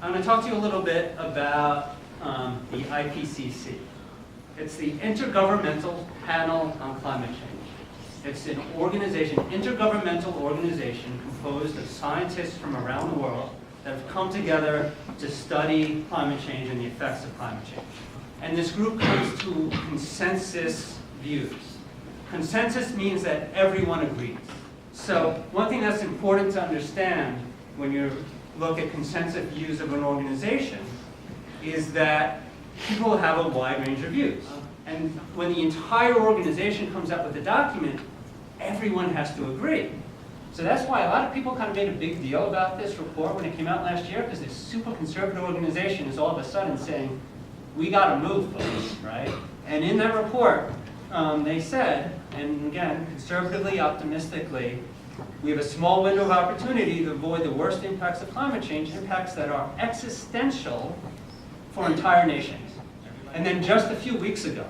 I'm going to talk to you a little bit about the IPCC. It's the Intergovernmental Panel on Climate Change. It's an organization, intergovernmental organization composed of scientists from around the world that have come together to study climate change and the effects of climate change. And this group comes to consensus views. Consensus means that everyone agrees. So one thing that's important to understand when you look at consensus views of an organization is that people have a wide range of views. And when the entire organization comes up with a document, everyone has to agree. So that's why a lot of people kind of made a big deal about this report when it came out last year, because this super conservative organization is all of a sudden saying, we got to move, folks, right? And in that report, they said, and again, conservatively, optimistically, we have a small window of opportunity to avoid the worst impacts of climate change, impacts that are existential for entire nations. And then just a few weeks ago,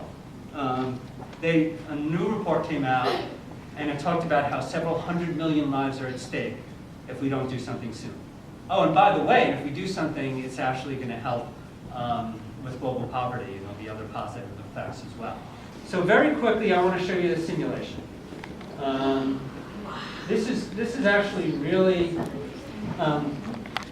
a new report came out, and it talked about how several hundred million lives are at stake if we don't do something soon. Oh, and by the way, if we do something, it's actually going to help with global poverty, the other positive effects as well. So very quickly, I want to show you the simulation. This is actually really,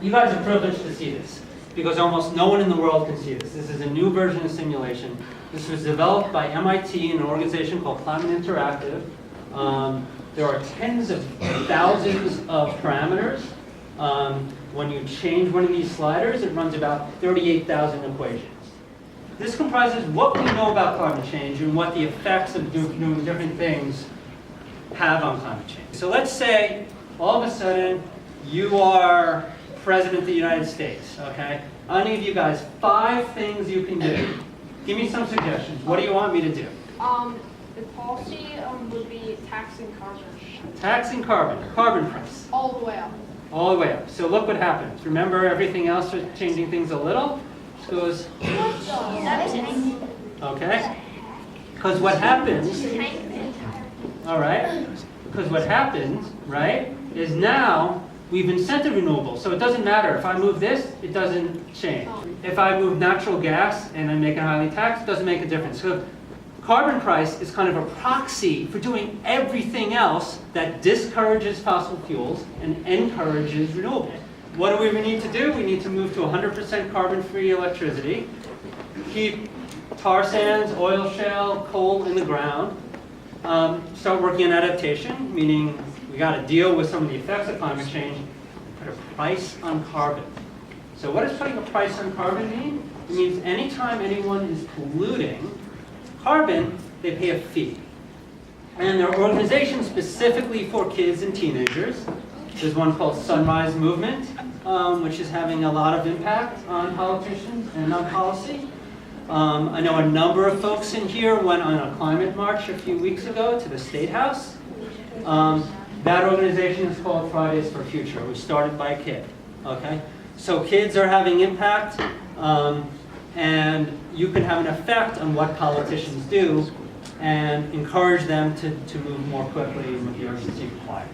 you guys are privileged to see this, because almost no one in the world can see this. This is a new version of simulation. This was developed by MIT in an organization called Climate Interactive. There are tens of thousands of parameters. When you change one of these sliders, it runs about 38,000 equations. This comprises what we know about climate change and what the effects of doing different things have on climate change. So let's say all of a sudden you are President of the United States, okay? I'll give you guys 5 things you can do. Give me some suggestions. What do you want me to do? The policy would be taxing carbon. Taxing carbon, carbon price. All the way up. All the way up. So look what happens. Remember everything else is changing things a little? It goes, okay? Because what happens, all right? Because what happens, right, is now we've incented renewables. So it doesn't matter. If I move this, it doesn't change. If I move natural gas and I make it highly taxed, it doesn't make a difference. So carbon price is kind of a proxy for doing everything else that discourages fossil fuels and encourages renewables. What do we need to do? We need to move to 100% carbon-free electricity, keep tar sands, oil shale, coal in the ground, start working on adaptation, meaning we got to deal with some of the effects of climate change, put a price on carbon. So what does putting a price on carbon mean? It means anytime anyone is polluting carbon, they pay a fee. And there are organizations specifically for kids and teenagers. There's one called Sunrise Movement, which is having a lot of impact on politicians and on policy. I know a number of folks in here went on a climate march a few weeks ago to the State House. That organization is called Fridays for Future. We started by a kid. Okay? So kids are having impact, and you can have an effect on what politicians do and encourage them to move more quickly with the urgency required.